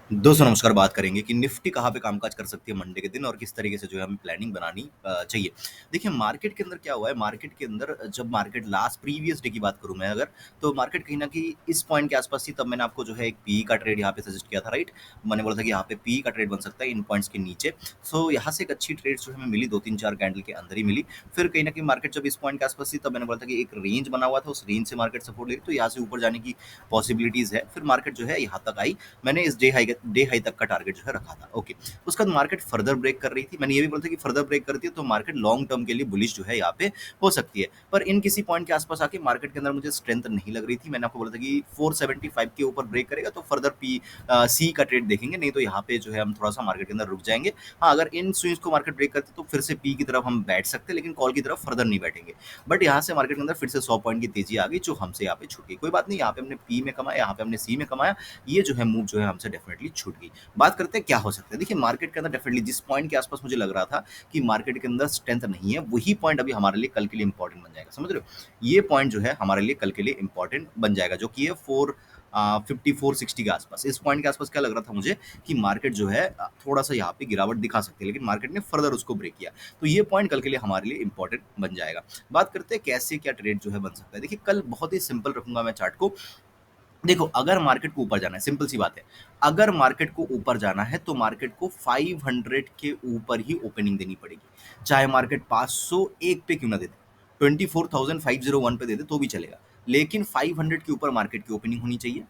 दोस्तों नमस्कार, बात करेंगे कि निफ्टी कहाँ पे कामकाज कर सकती है मंडे के दिन और किस तरीके से जो है हमें प्लानिंग बनानी चाहिए। देखिए मार्केट के अंदर क्या हुआ है, मार्केट के अंदर जब मार्केट लास्ट प्रीवियस डे की बात करूँ मैं अगर, तो मार्केट कहीं न कहीं इस पॉइंट के आसपास थी, तब मैंने आपको जो है एक पीई का ट्रेड यहाँ पे सजेस्ट किया था, राइट? मैंने बोला था कि यहाँ पे पीई का ट्रेड बन सकता है इन पॉइंट्स के नीचे। सो यहाँ से एक अच्छी ट्रेड जो हमें मिली 2-3-4 कैंडल के अंदर ही मिली। फिर कहीं न कहीं मार्केट जब इस पॉइंट के आसपास थी, तब मैंने बोला था कि एक रेंज बना हुआ था, उस रेंज से मार्केट सपोर्ट ले रही, तो यहाँ से ऊपर जाने की पॉसिबिलिटीज़ है। फिर मार्केट जो है यहाँ तक आई, मैंने इस डे हाई तक का टारगेट जो है रखा था। ओके, उसके बाद मार्केट फर्दर ब्रेक कर रही थी। मैंने ये भी बोला था कि फर्दर ब्रेक करती है तो मार्केट लॉन्ग टर्म के लिए बुलिश जो है यहाँ पे हो सकती है। पर इन किसी पॉइंट के आसपास आके मार्केट के अंदर मुझे स्ट्रेंथ नहीं लग रही थी। मैंने आपको बोला था कि 475 के ऊपर ब्रेक करेगा तो फर्दर सी का ट्रेड देखेंगे, नहीं तो यहाँ पे जो है हम थोड़ा सा मार्केट के अंदर रुक जाएंगे। हाँ, अगर इन स्विंग्स को मार्केट ब्रेक करते तो फिर से पी की तरफ हम बैठ सकते, लेकिन कॉल की तरफ फर्दर नहीं बैठेंगे। बट यहाँ से मार्केट के अंदर फिर से 100 पॉइंट की तेजी आ गई, जो हमसे यहाँ पे छूट गई। कोई बात नहीं, यहाँ पे हमने पी में कमाया, यहाँ पे हमने सी में कमाया। ये जो है मूव जो है हमसे डेफिनेटली छूट गई। बात करते हैं क्या हो सकता है। देखिए मार्केट के अंदर डेफिनेटली जिस पॉइंट के आसपास मुझे लग रहा था कि मार्केट के अंदर स्ट्रेंथ नहीं है, वही पॉइंट अभी हमारे लिए कल के लिए इंपॉर्टेंट बन जाएगा। समझ रहे हो? ये पॉइंट जो है हमारे लिए कल के लिए इंपॉर्टेंट बन जाएगा, जो कि है 450-460 के आसपास। इस पॉइंट के आसपास क्या लग रहा था मुझे कि मार्केट जो है थोड़ा सा यहाँ पे गिरावट दिखा सकती है, लेकिन मार्केट ने फर्दर उसको ब्रेक किया। तो ये पॉइंट कल के लिए हमारे लिए इंपॉर्टेंट बन जाएगा। बात करते हैं कैसे क्या ट्रेड जो है बन सकता है। देखिए कल बहुत ही सिंपल रखूंगा मैं चार्ट को। देखो, अगर मार्केट को ऊपर जाना है, सिंपल सी बात है। अगर मार्केट को ऊपर जाना है, तो मार्केट को 500 के ऊपर ही ओपनिंग देनी पड़ेगी। चाहे मार्केट 501 पे क्यों ना दे दे, 24,501 पे दे दे तो भी चलेगा। लेकिन 500 के ऊपर मार्केट की ओपनिंग होनी चाहिए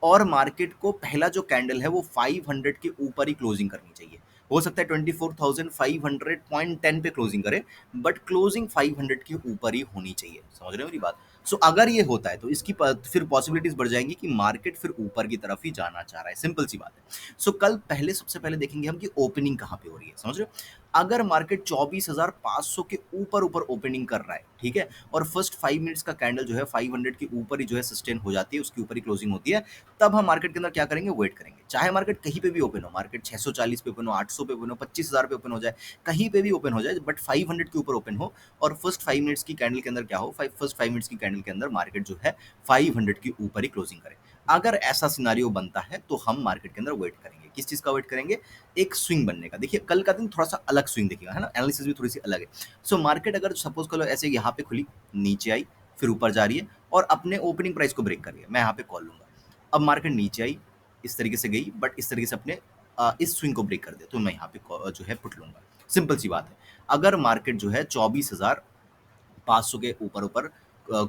और मार्केट को पहला जो कैंडल है, वो 500 के ऊपर ही क्लोजिंग करनी चाहिए। हो सकता है 24,500.10 पे क्लोजिंग करे, बट क्लोजिंग 500 के ऊपर ही होनी चाहिए। समझ रहे हो मेरी बात? सो अगर ये होता है तो इसकी फिर पॉसिबिलिटीज बढ़ जाएंगी कि मार्केट फिर ऊपर की तरफ ही जाना चाह रहा है। सिंपल सी बात है। सो कल पहले सबसे पहले देखेंगे हम कि ओपनिंग कहाँ पे हो रही है। समझ रहे हो? अगर मार्केट 24,500 के ऊपर ऊपर ओपनिंग कर रहा है, ठीक है, और फर्स्ट 5 मिनट्स का कैंडल जो है 500 के ऊपर ही जो है सस्टेन हो जाती है, उसके ऊपर ही क्लोजिंग होती है, तब हम मार्केट के अंदर क्या करेंगे, वेट करेंगे। चाहे मार्केट कहीं पे भी ओपन हो, मार्केट 640 पे ओपन हो, 800 पे ओपन हो, 25,000 पे ओपन हो जाए, कहीं पे भी ओपन हो जाए, बट 500 के ऊपर ओपन हो और फर्स्ट 5 मिनट्स की कैंडल के अंदर क्या हो, फर्स्ट 5 मिनट्स की कैंडल के अंदर मार्केट जो है 500 के ऊपर ही क्लोजिंग करे। अगर ऐसा सिनारियो बनता है तो हम मार्केट के अंदर वेट करेंगे। किस चीज का वेट करेंगे? एक स्विंग बनने का। देखिए कल का दिन थोड़ा सा अलग स्विंग दिखेगा, है ना, एनालिसिस भी थोड़ी सी अलग है। सो मार्केट अगर सपोज करो ऐसे यहाँ पे खुली, नीचे आई, फिर ऊपर जा रही है और अपने ओपनिंग प्राइस को ब्रेक कर रही है, मैं यहाँ पे कॉल लूंगा। अब मार्केट नीचे आई, इस तरीके से गई, बट इस तरीके से अपने इस स्विंग को ब्रेक कर दिया, तो मैं यहाँ पे जो है पुट लूंगा। सिंपल सी बात है। अगर मार्केट जो है 24,500 के ऊपर ऊपर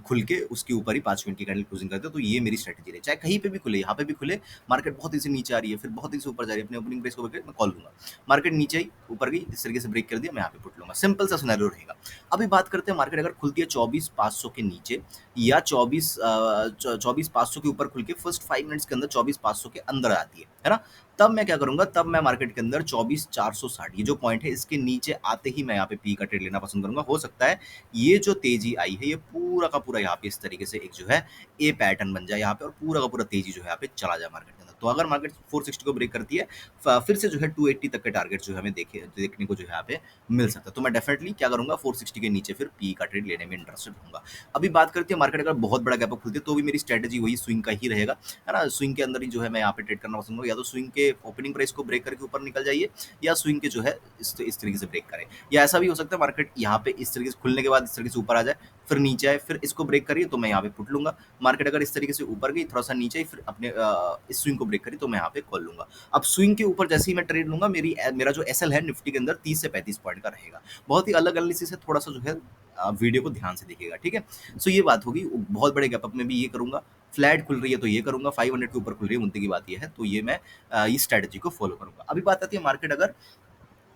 खुल के उसके ऊपर ही 5 मिनट की कैंडल क्लोजिंग करते हो, तो ये मेरी स्ट्रेटजी रही। चाहे कहीं पे भी खुले, यहाँ पे भी खुले, मार्केट बहुत ही से नीचे आ रही है, फिर बहुत ही से ऊपर जा रही है, अपने ओपनिंग प्राइस को मैं कॉल लूंगा। मार्केट नीचे आई, ऊपर गई, इस तरीके से ब्रेक कर दिया, मैं यहाँ पे पुट लूंगा। सिंपल सा सिनेरियो रहेगा। अभी बात करते हैं, मार्केट अगर खुलती है 24,500 के नीचे या 24,500 के ऊपर खुल के फर्स्ट 5 मिनट्स के अंदर 24,500 के अंदर आती है ना, तब मैं क्या करूंगा, तब मैं मार्केट के अंदर 24,460 ये जो पॉइंट है, इसके नीचे आते ही मैं यहाँ पे पी का ट्रेड लेना पसंद करूंगा। हो सकता है ये जो तेजी आई है, ये पूरा का पूरा यहाँ पे इस तरीके से एक जो है ए पैटर्न बन जाए यहाँ पे, और पूरा का पूरा तेजी जो है यहाँ पे चला जाए मार्केट के अंदर। तो अगर मार्केट 460 को ब्रेक करती है, फिर से जो है 280 तक के टारगेट जो है हमें देखने को जो है यहाँ पे मिल सकता है। तो मैं डेफिनेटली क्या करूंगा, 460 के नीचे फिर पी का ट्रेड लेने में इंटरेस्टेड होऊंगा। अभी बात करते हैं, मार्केट अगर बहुत बड़ा गैप अप खुलती है तो भी मेरी स्ट्रेटेजी वही स्विंग का ही रहेगा, है ना। स्विंग के अंदर ही जो है मैं यहाँ पे ट्रेड करना पसंद करूंगा। या तो स्विंग के ओपनिंग प्राइस को ब्रेक करके ऊपर निकल जाइए, या स्विंग के जो है इस तरीके से ब्रेक करें। या ऐसा भी हो सकता है मार्केट यहाँ पे इस तरीके से खुलने के बाद इस तरीके से ऊपर आ जाए, फिर नीचे आए, फिर इसको ब्रेक करिए, तो मैं यहाँ पे पुट लूंगा। मार्केट अगर इस तरीके से ऊपर गई, थोड़ा सा नीचे आई, फिर अपने इस स्विंग को ब्रेक करी, तो मैं यहाँ पे कॉल लूंगा। अब स्विंग के ऊपर जैसे ही मैं ट्रेड लूंगा, मेरा जो एसएल है निफ्टी के अंदर 30 से 35 पॉइंट का रहेगा। बहुत ही अलग एनालिसिस है, थोड़ा सा जो है वीडियो को ध्यान से देखिएगा, ठीक है। सो ये बात होगी। बहुत बड़े गैप अप में भी ये करूंगा, फ्लैट खुल रही है तो ये करूंगा, 500 के ऊपर खुल रही है, मुद्दे की बात ये है, तो ये मैं इस स्ट्रेटजी को फॉलो करूंगा। अभी बात आती है, मार्केट अगर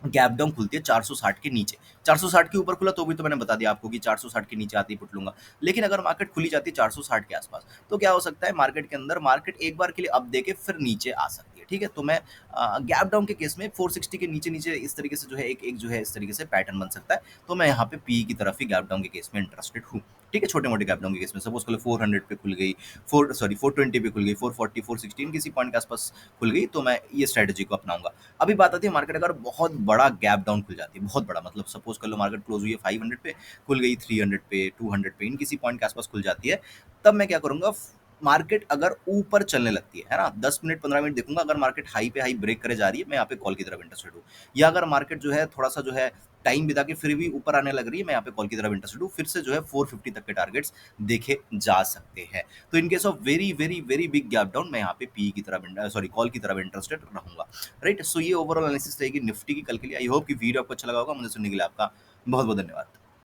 गैप डाउन खुलती है 460 के नीचे, 460 के ऊपर खुला तो भी तो मैंने बता दिया आपको कि 460 के नीचे आती ही पुट लूंगा। लेकिन अगर मार्केट खुली जाती है 460 के आसपास, तो क्या हो सकता है, मार्केट के अंदर मार्केट एक बार के लिए अप देके फिर नीचे आ सकती है, ठीक है। तो मैं गैप डाउन के केस में 460 के नीचे नीचे इस तरीके से जो है एक एक जो है इस तरीके से पैटर्न बन सकता है। तो मैं यहाँ पे पी की तरफ ही गैप डाउन के केस में इंटरेस्टेड हूँ, ठीक है। छोटे मोटे गैप डाउन के केस में सपोज करो 400 पे खुल गई, 420 पे खुल गई, 440 416 किसी पॉइंट के आसपास खुल गई, तो मैं ये स्ट्रेटजी को अपनाऊंगा। अभी बात आती है, मार्केट अगर बहुत बड़ा गैप डाउन खुल जाती है, बहुत बड़ा मतलब सपोज कर लो मार्केट क्लोज हुई है 500 पे, खुल गई 300 पे, 200 पे, इन किसी पॉइंट के आसपास खुल जाती है, तब मैं क्या करूंगा, मार्केट अगर ऊपर चलने लगती है ना? 10 मिनट 15 मिनट देखूँगा, अगर मार्केट हाई पे हाई ब्रेक करे जा रही है, मैं यहाँ पे कॉल की तरफ इंटरेस्टेड हूँ। या अगर मार्केट जो है थोड़ा-सा जो है टाइम बिता के फिर भी ऊपर आने लग रही है, मैं यहाँ पे कॉल की तरफ इंटरेस्टेड हूँ। फिर से जो है 450 तक के टारगेट्स देखे जा सकते हैं। तो in case of very, very, very big gap down, मैं यहाँ पे पी की तरफ सॉरी कॉल की तरफ इंटरेस्टेड रहूँगा। राइट? सो ये ओवरऑल एनालिसिस रहेगी निफ्टी की कल के लिए। आई होप कि वीडियो आपको अच्छा लगा होगा। मुझे सुनने के लिए आपका बहुत-बहुत धन्यवाद।